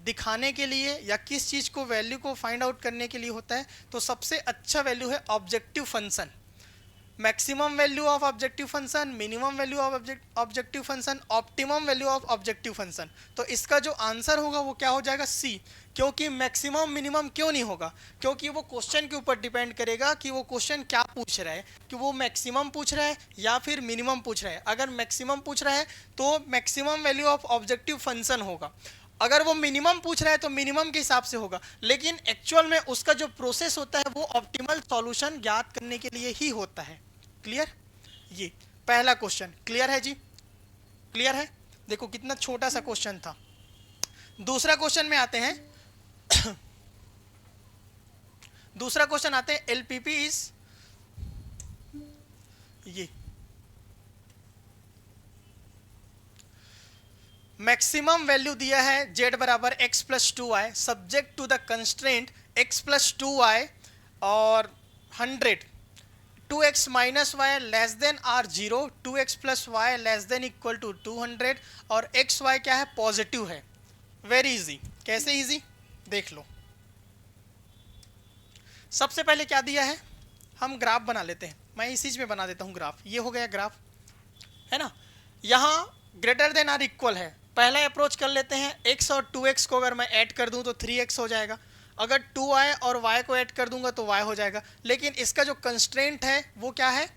दिखाने के लिए या किस चीज़ को वैल्यू को फाइंड आउट करने के लिए होता है। तो सबसे अच्छा वैल्यू है objective function, maximum value of objective function, minimum value of objective function, optimum value of objective function. तो इसका जो आंसर होगा वो क्या हो जाएगा, सी। क्योंकि मैक्सिमम मिनिमम क्यों नहीं होगा, क्योंकि वो क्वेश्चन के ऊपर डिपेंड करेगा कि वो क्वेश्चन क्या पूछ रहा है, कि वो मैक्सिमम पूछ रहा है या फिर मिनिमम पूछ रहा है। अगर मैक्सिमम पूछ रहा है तो maximum value of objective function होगा, अगर वो मिनिमम पूछ रहा है तो मिनिमम के हिसाब से होगा। लेकिन एक्चुअल में उसका जो प्रोसेस होता है वो ऑप्टिमल सॉल्यूशन ज्ञात करने के लिए ही होता है। क्लियर? ये पहला क्वेश्चन क्लियर है जी, क्लियर है। देखो कितना छोटा सा क्वेश्चन था। दूसरा क्वेश्चन में आते हैं दूसरा क्वेश्चन आते हैं, एलपीपी इज, ये मैक्सिमम वैल्यू दिया है z बराबर x plus 2y subject to the constraint x plus 2y और 100 2x minus y less than or 0 2x plus y less than equal to 200 और एक्स वाई क्या है पॉजिटिव है। Very easy. कैसे easy देख लो। सबसे पहले क्या दिया है, हम ग्राफ बना लेते हैं। मैं इसी में बना देता हूँ ग्राफ। ये हो गया ग्राफ, है ना। यहाँ ग्रेटर देन आर इक्वल है। पहला अप्रोच कर लेते हैं, x और 2x को अगर मैं ऐड कर दूं तो 3x हो जाएगा। अगर 2y और y को ऐड कर दूंगा तो y हो जाएगा। लेकिन इसका जो कंस्ट्रेंट है वो क्या है,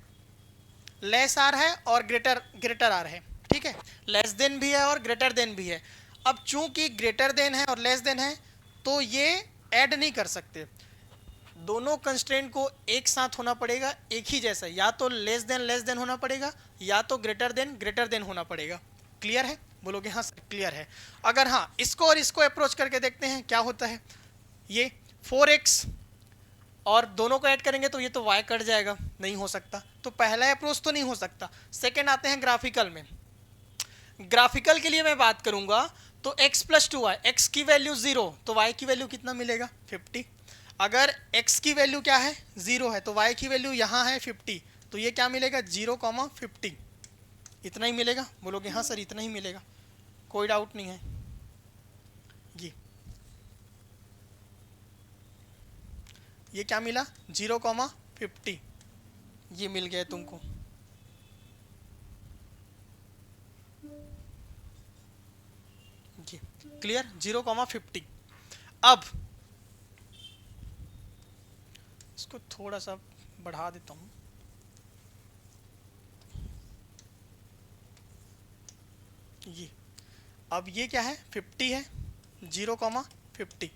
लेस आर है और ग्रेटर आर है। ठीक है, लेस देन भी है और ग्रेटर देन भी है। अब चूंकि ग्रेटर देन है और लेस देन है तो ये ऐड नहीं कर सकते, दोनों कंस्ट्रेंट को एक साथ होना पड़ेगा, एक ही जैसा, या तो लेस देन होना पड़ेगा या तो ग्रेटर देन होना पड़ेगा। क्लियर है? बोलोगे हाँ सर क्लियर है। अगर हाँ इसको और इसको अप्रोच करके देखते हैं क्या होता है। ये 4x और दोनों को ऐड करेंगे तो ये तो y कट जाएगा, नहीं हो सकता। तो पहला अप्रोच तो नहीं हो सकता। सेकेंड आते हैं ग्राफिकल में। ग्राफिकल के लिए मैं बात करूंगा तो x प्लस 2y, x की वैल्यू 0 तो y की वैल्यू कितना मिलेगा 50। अगर x की वैल्यू क्या है 0 है तो y की वैल्यू यहाँ है 50, तो ये क्या मिलेगा 0,50 इतना ही मिलेगा। बोलोगे हाँ सर इतना ही मिलेगा, कोई डाउट नहीं है जी। ये क्या मिला 0,50 ये मिल गया तुमको। जी क्लियर 0,50। अब इसको थोड़ा सा बढ़ा देता हूँ। ये अब ये क्या है 50 है 0,50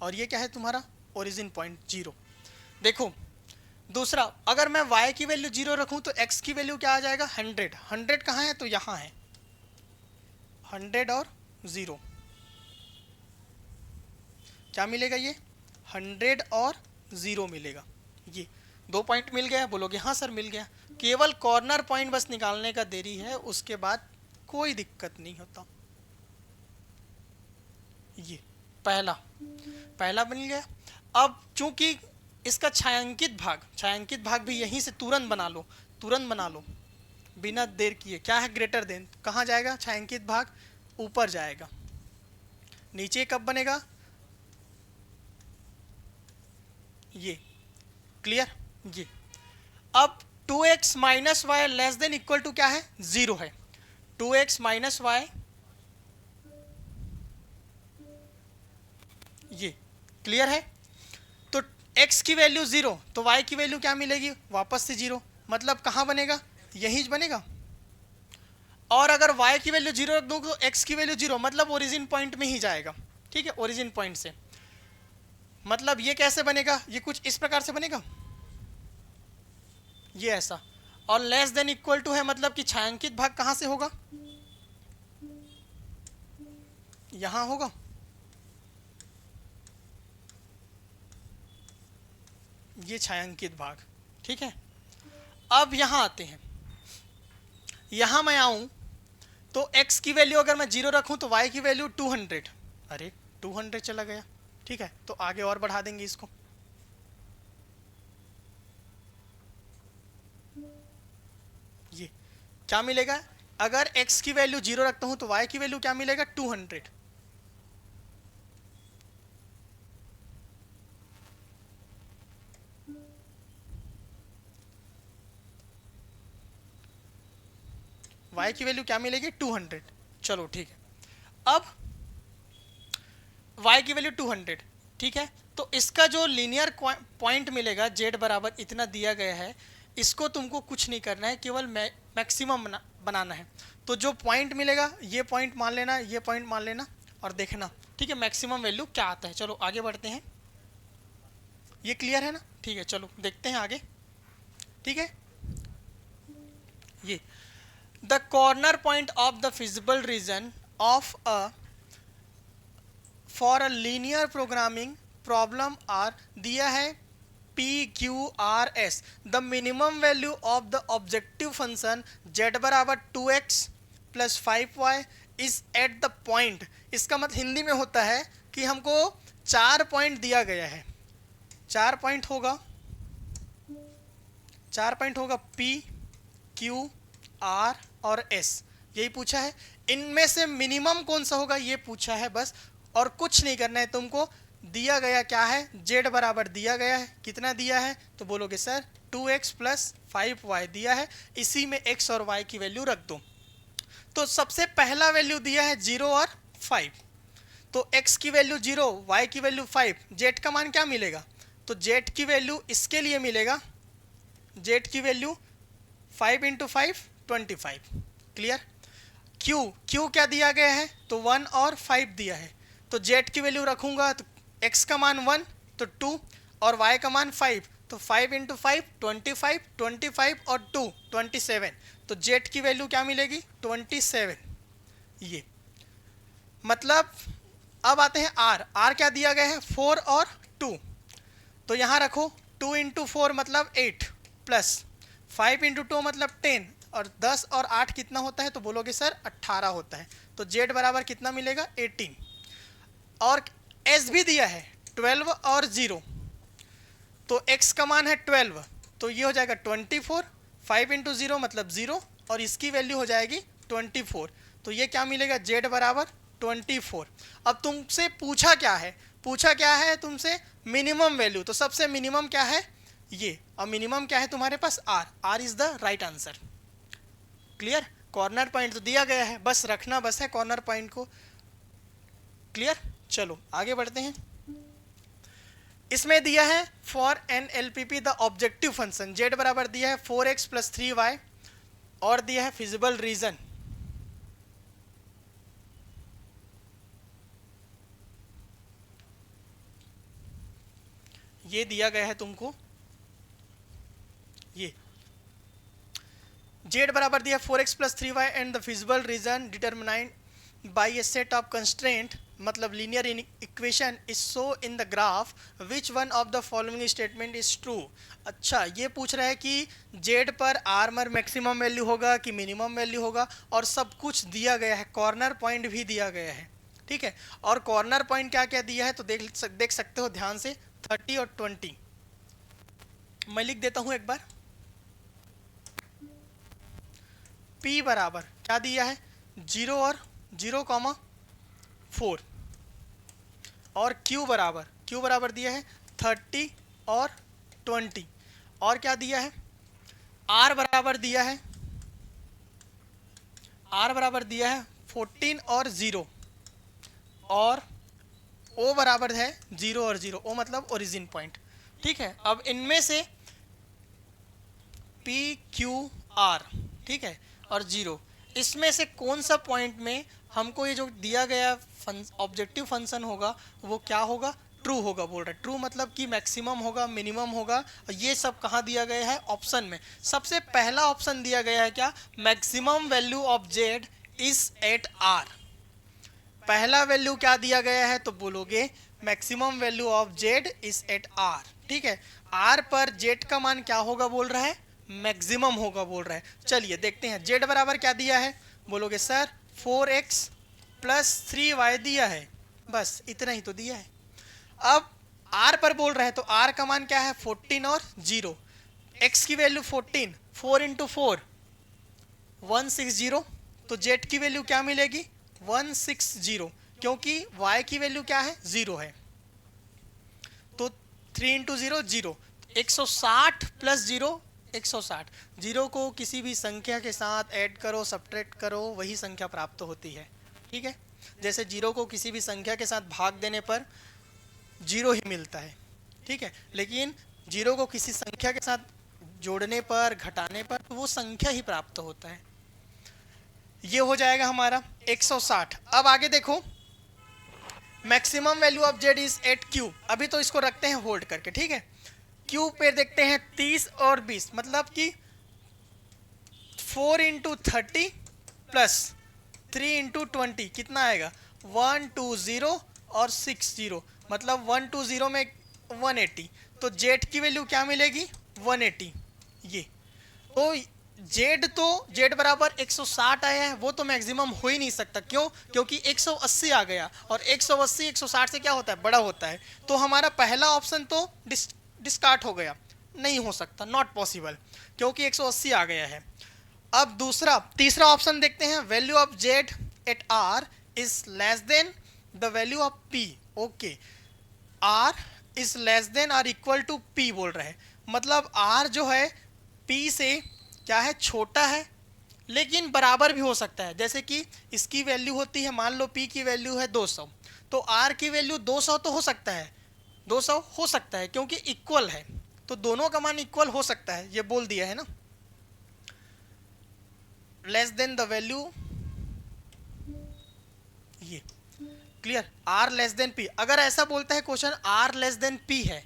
और ये क्या है तुम्हारा ओरिजिन पॉइंट 0। देखो दूसरा, अगर मैं y की वैल्यू 0 रखूं तो x की वैल्यू क्या आ जाएगा 100। 100 कहाँ है तो यहाँ है 100 और 0 क्या मिलेगा, ये 100 और 0 मिलेगा। ये 2 पॉइंट मिल गया। बोलोगे हाँ सर मिल गया। केवल कॉर्नर पॉइंट बस निकालने का देरी है, उसके बाद कोई दिक्कत नहीं होता। ये पहला बन गया। अब चूंकि इसका छायांकित भाग भी यहीं से तुरंत बना लो बिना देर किए। क्या है ग्रेटर देन, कहाँ जाएगा छायांकित भाग ऊपर जाएगा, नीचे कब बनेगा ये। क्लियर। ये अब 2x minus y less than equal to क्या है 0 है। 2x माइनस वाई ये क्लियर है। तो x की वैल्यू 0 तो y की वैल्यू क्या मिलेगी वापस से 0, मतलब कहाँ बनेगा यहीं बनेगा। और अगर y की वैल्यू 0 रख दूँ तो x की वैल्यू 0 मतलब ओरिजिन पॉइंट में ही जाएगा। ठीक है, ओरिजिन पॉइंट से। मतलब ये कैसे बनेगा, ये कुछ इस प्रकार से बनेगा, ये ऐसा। और लेस देन इक्वल टू है मतलब कि छायांकित भाग कहाँ से होगा, यहां होगा। ये छायांकित भाग। ठीक है, अब यहां आते हैं। यहां मैं आऊं तो x की वैल्यू अगर मैं 0 रखूं तो y की वैल्यू 200। अरे 200 चला गया। ठीक है, तो आगे और बढ़ा देंगे इसको। ये क्या मिलेगा, अगर x की वैल्यू 0 रखता हूं तो y की वैल्यू क्या मिलेगा 200। y की वैल्यू क्या मिलेगी 200। चलो ठीक है, अब y की वैल्यू 200। ठीक है, तो इसका जो लीनियर पॉइंट मिलेगा z बराबर इतना दिया गया है, इसको तुमको कुछ नहीं करना है, केवल मैक्सिमम बनाना है। तो जो पॉइंट मिलेगा ये पॉइंट मान लेना, ये पॉइंट मान लेना और देखना। ठीक है, मैक्सिमम वैल्यू क्या आता है। चलो आगे बढ़ते हैं। ये क्लियर है ना। ठीक है, चलो देखते हैं आगे। ठीक है, ये the corner point of the feasible region of a for a linear programming problem are दिया है PQRS। The minimum value of the objective function z बराबर 2x plus 5y is at the point, इसका मतलब हिंदी में होता है कि हमको 4 पॉइंट दिया गया है, 4 पॉइंट होगा, 4 पॉइंट होगा P, Q, R और S, यही पूछा है। इनमें से मिनिमम कौन सा होगा ये पूछा है बस, और कुछ नहीं करना है तुमको। दिया गया क्या है, Z बराबर दिया गया है, कितना दिया है तो बोलोगे सर 2x प्लस 5y दिया है, इसी में x और y की वैल्यू रख दो। तो सबसे पहला वैल्यू दिया है 0 और 5, तो x की वैल्यू 0, y की वैल्यू 5, z का मान क्या मिलेगा, तो z की वैल्यू इसके लिए मिलेगा, z की वैल्यू 5 इंटू 5 25, क्लियर। q क्या दिया गया है, तो 1 और 5 दिया है, तो z की वैल्यू रखूंगा तो x का मान 1 तो 2 और y का मान 5, तो 5 इंटू 5 25, 25 और 2 27, तो z की वैल्यू क्या मिलेगी 27। ये मतलब अब आते हैं r क्या दिया गया है 4 और 2, तो यहाँ रखो 2 इंटू 4 मतलब 8 प्लस 5 इंटू 2 मतलब 10, और 10 और 8 कितना होता है तो बोलोगे सर 18 होता है, तो z बराबर कितना मिलेगा 18। और s भी दिया है 12 और 0, तो x का मान है 12, तो ये हो जाएगा 24, 5 इंटू 0 मतलब 0 और इसकी वैल्यू हो जाएगी 24, तो ये क्या मिलेगा z बराबर 24। अब तुमसे पूछा क्या है तुमसे मिनिमम वैल्यू, तो सबसे मिनिमम क्या है ये, और मिनिमम क्या है तुम्हारे पास r is the right answer, clear. Corner point तो दिया गया है, बस रखना बस है कॉर्नर पॉइंट को, क्लियर। चलो आगे बढ़ते हैं। इसमें दिया है for an LPP the objective function z बराबर दिया है 4x प्लस 3y और दिया है फिजिबल रीजन, ये दिया गया है तुमको, ये z बराबर दिया 4x plus 3y and the feasible region determined by a set of constraint, मतलब linear equation is so in the graph which one of the following statement is true. अच्छा, ये पूछ रहा है कि z पर आर्मर मैक्सिमम वैल्यू होगा कि मिनिमम वैल्यू होगा, और सब कुछ दिया गया है, कॉर्नर पॉइंट भी दिया गया है, ठीक है। और कॉर्नर पॉइंट क्या क्या दिया है तो देख सकते हो ध्यान से, 30 और 20। मैं लिख देता हूँ एक बार, P बराबर क्या दिया है 0 और 0,4, और Q बराबर दिया है 30 और 20, और क्या दिया है R बराबर दिया है 14 और 0, और O बराबर है 0 और 0, O मतलब ओरिजिन पॉइंट, ठीक है। अब इनमें से P Q R, ठीक है, और 0, इसमें से कौन सा पॉइंट में हमको ये जो दिया गया ऑब्जेक्टिव फंक्शन होगा वो क्या होगा, ट्रू होगा बोल रहा है। ट्रू मतलब कि मैक्सिमम होगा, मिनिमम होगा, और ये सब कहाँ दिया गया है ऑप्शन में। सबसे पहला ऑप्शन दिया गया है क्या, maximum value of z is at r, पहला वैल्यू क्या दिया गया है तो बोलोगे maximum value of z is at r, ठीक है। r पर z का मान क्या होगा बोल रहा है, मैक्सिमम होगा बोल रहा है। चलिए देखते हैं, z बराबर क्या दिया है, बोलोगे सर 4x प्लस 3y दिया है, बस इतना ही तो दिया है। अब r पर बोल रहा है तो r का मान क्या है 14 और 0, x की वैल्यू 14, 4 इंटू 4 160, तो z की वैल्यू क्या मिलेगी 160, क्योंकि y की वैल्यू क्या है 0 है, तो 3 इंटू 0 0, 160 प्लस 0 160, 0 को किसी भी संख्या के साथ ऐड करो, सब्ट्रैक्ट करो, वही संख्या प्राप्त होती है, ठीक है। जैसे 0 को किसी भी संख्या के साथ भाग देने पर 0 ही मिलता है, ठीक है, लेकिन 0 को किसी संख्या के साथ जोड़ने पर, घटाने पर, तो वो संख्या ही प्राप्त होता है। ये हो जाएगा हमारा 160। अब आगे देखो, maximum value of z is at q, अभी तो इसको रखते हैं होल्ड करके, ठीक है। q पे देखते हैं 30 और 20, मतलब कि 4 इंटू 30 प्लस 3 इंटू 20 कितना आएगा 120 और 60, मतलब 120 में 180, तो z की वैल्यू क्या मिलेगी 180। ये तो जेड तो जेड बराबर 160 आया है, वो तो मैक्सिमम हो ही नहीं सकता। क्यों? क्योंकि 180 आ गया और 180 160 से क्या होता है, बड़ा होता है। तो हमारा पहला ऑप्शन तो डिस्कार्ड हो गया, नहीं हो सकता, नॉट पॉसिबल, क्योंकि 180 आ गया है। अब दूसरा तीसरा ऑप्शन देखते हैं, value of z at R is less than the value of P. Okay, R is less than or equal to P बोल रहे हैं, मतलब आर जो है पी से क्या है, छोटा है, लेकिन बराबर भी हो सकता है। जैसे कि इसकी वैल्यू होती है, मान लो पी की वैल्यू है 200, तो आर की वैल्यू 200 तो हो सकता है, 200 हो सकता है क्योंकि इक्वल है, तो दोनों का मान इक्वल हो सकता है, ये बोल दिया है ना। लेस देन द वैल्यू, ये clear, R less than P. अगर ऐसा बोलता है question R less than P है,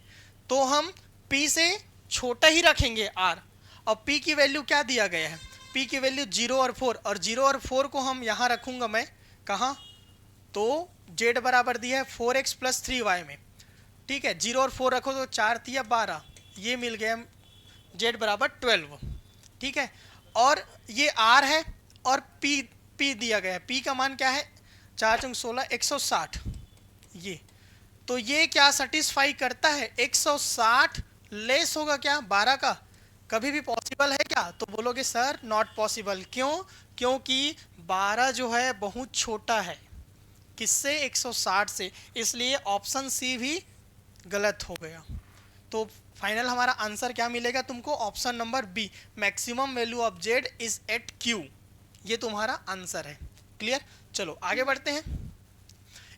तो हम पी से छोटा ही रखेंगे आर। और पी की वैल्यू क्या दिया गया है, पी की वैल्यू 0 और 4, और 0 और 4 को हम यहाँ रखूंगा मैं, कहाँ, तो जेड बराबर दिया है 4x प्लस 3y में, ठीक है। 0 और 4 रखो तो 4 तिया 12, ये मिल गया जेड बराबर 12, ठीक है। और ये आर है और पी दिया गया है, पी का मान क्या है, 4 चौक 16, 160, ये तो ये क्या सेटिस्फाई करता है, 160 लेस होगा क्या 12 का, कभी भी पॉसिबल है क्या? तो बोलोगे सर नॉट पॉसिबल। क्यों? क्योंकि 12 जो है बहुत छोटा है, किससे, 160 से, इसलिए ऑप्शन सी भी गलत हो गया। तो फाइनल हमारा आंसर क्या मिलेगा तुमको, option number B, maximum value of z is at Q, ये तुम्हारा आंसर है। क्लियर? चलो आगे बढ़ते हैं।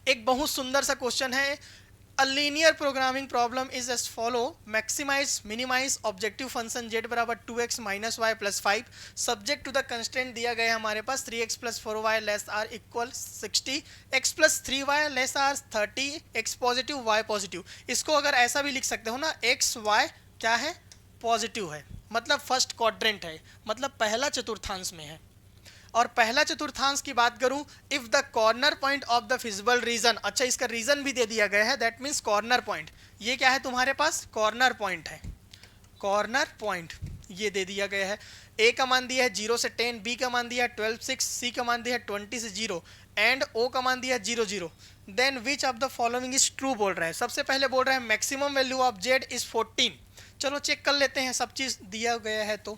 एक बहुत सुंदर सा क्वेश्चन है, a linear programming problem is as follow, maximise minimise objective function z बराबर 2x minus y plus 5, subject to the constant दिया गया है हमारे पास 3x plus 4y less or equal 60, x plus 3y less or 30, x positive y positive. इसको अगर ऐसा भी लिख सकते हो ना, x y क्या है, पॉजिटिव है, मतलब फर्स्ट क्वाड्रेंट है, मतलब पहला चतुर्थांश में है। और पहला चतुर्थांश की बात करूं, if the corner point of the feasible reason, अच्छा इसका रीजन भी दे दिया गया है, दैट मीन्स कॉर्नर पॉइंट, ये क्या है तुम्हारे पास, कॉर्नर पॉइंट है, कॉर्नर पॉइंट ये दे दिया गया है। ए का मान दिया है 0 से 10, बी का मान दिया है 12 6, सी का मान दिया है 20 से 0, एंड ओ का मान दिया है 0 0, then which of the following is true बोल रहा है। सबसे पहले बोल रहा है maximum value of z is 14। चलो चेक कर लेते हैं, सब चीज़ दिया गया है तो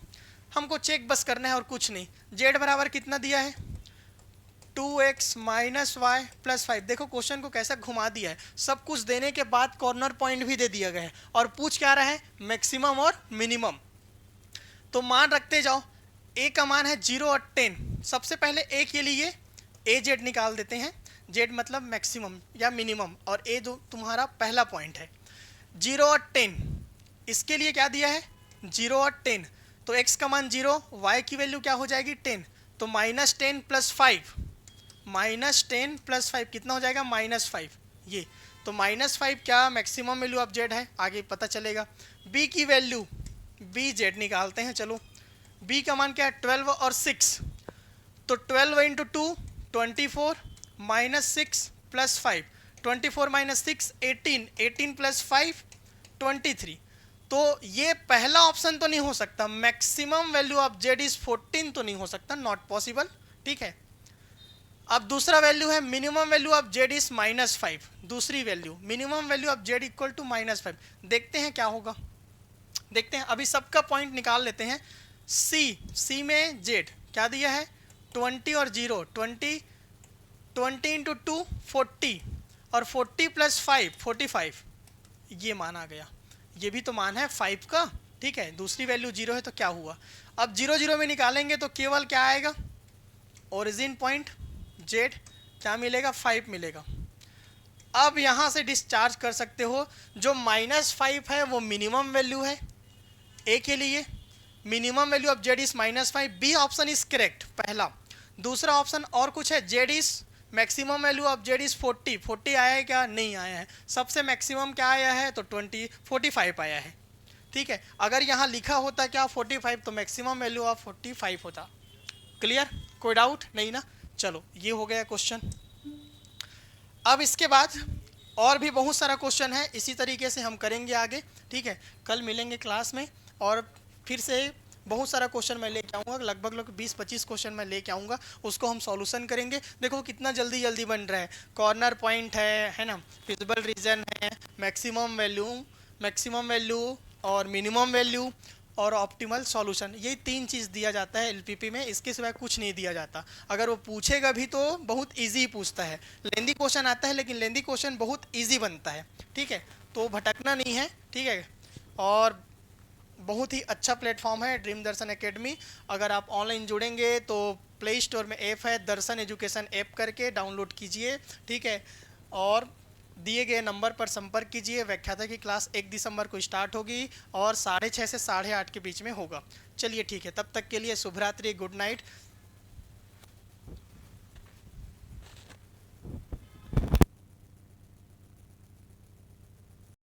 हमको चेक बस करना है और कुछ नहीं। जेड बराबर कितना दिया है, 2x माइनस वाई प्लस 5। देखो क्वेश्चन को कैसा घुमा दिया है, सब कुछ देने के बाद कॉर्नर पॉइंट भी दे दिया गया है, और पूछ क्या रहा है, मैक्सिमम और मिनिमम। तो मान रखते जाओ, ए का मान है 0 और 10, सबसे पहले ए के लिए ए जेड निकाल देते हैं, जेड मतलब मैक्सिमम या मिनिमम, और ए जो तुम्हारा पहला पॉइंट है 0 और 10, इसके लिए क्या दिया है 0 और 10, तो x का मान 0, y की वैल्यू क्या हो जाएगी 10, तो माइनस 10 प्लस 5, माइनस 10 प्लस 5 कितना हो जाएगा, -5, ये तो -5 क्या मैक्सिमम वैल्यू ऑफ जेड है, आगे पता चलेगा। b की वैल्यू, b जेड निकालते हैं, चलो b का मान क्या है 12 और 6, तो 12 इंटू 2 24, -6 प्लस 5, 24 माइनस 6 18, 18 प्लस 5 23। तो ये पहला ऑप्शन तो नहीं हो सकता, maximum value of z is 14 तो नहीं हो सकता, नॉट पॉसिबल, ठीक है। अब दूसरा वैल्यू है minimum value of z is -5, दूसरी value minimum value of z equal to -5, देखते हैं क्या होगा, देखते हैं। अभी सबका पॉइंट निकाल लेते हैं। सी में जेड क्या दिया है 20 और 0, 20 इंटू 2 40, और 40 प्लस 5 45, ये मान आ गया, ये भी तो मान है 5 का, ठीक है। दूसरी वैल्यू 0 है तो क्या हुआ, अब 0 0 में निकालेंगे तो केवल क्या आएगा, ओरिजिन पॉइंट जेड क्या मिलेगा 5 मिलेगा। अब यहाँ से डिस्चार्ज कर सकते हो, जो -5 है वो मिनिमम वैल्यू है ए के लिए, minimum value of z is -5, B option is correct पहला। दूसरा ऑप्शन और कुछ है, z is maximum value of z is 40, 40 आया है क्या, नहीं आया है, सबसे मैक्सिमम क्या आया है तो 45 आया है, ठीक है। अगर यहाँ लिखा होता क्या 45, तो मैक्सिमम वैल्यू ऑफ 45 होता। क्लियर, कोई डाउट नहीं ना। चलो ये हो गया क्वेश्चन। अब इसके बाद और भी बहुत सारा क्वेश्चन है, इसी तरीके से हम करेंगे आगे, ठीक है। कल मिलेंगे क्लास में और फिर से बहुत सारा क्वेश्चन मैं लेके आऊँगा, लगभग 20-25 क्वेश्चन मैं लेके आऊँगा, उसको हम सॉल्यूशन करेंगे। देखो कितना जल्दी जल्दी बन रहा है। कॉर्नर पॉइंट है ना, फिजिबल रीजन है, मैक्सिमम वैल्यू और मिनिमम वैल्यू और ऑप्टिमल सॉल्यूशन, यही 3 चीज़ दिया जाता है एलपीपी में, इसके सिवाय कुछ नहीं दिया जाता। अगर वो पूछेगा भी तो बहुत इजी पूछता है। लेंदी क्वेश्चन आता है लेकिन लेंदी क्वेश्चन बहुत इजी बनता है, ठीक है। तो भटकना नहीं है, ठीक है। और बहुत ही अच्छा प्लेटफॉर्म है ड्रीम दर्शन एकेडमी। अगर आप ऑनलाइन जुड़ेंगे तो प्ले स्टोर में ऐप है दर्शन एजुकेशन ऐप करके डाउनलोड कीजिए, ठीक है। और दिए गए नंबर पर संपर्क कीजिए। व्याख्याता की क्लास 1 दिसंबर को स्टार्ट होगी और 6:30 से 8:30 के बीच में होगा। चलिए ठीक है, तब तक के लिए शुभ रात्रि, गुड नाइट।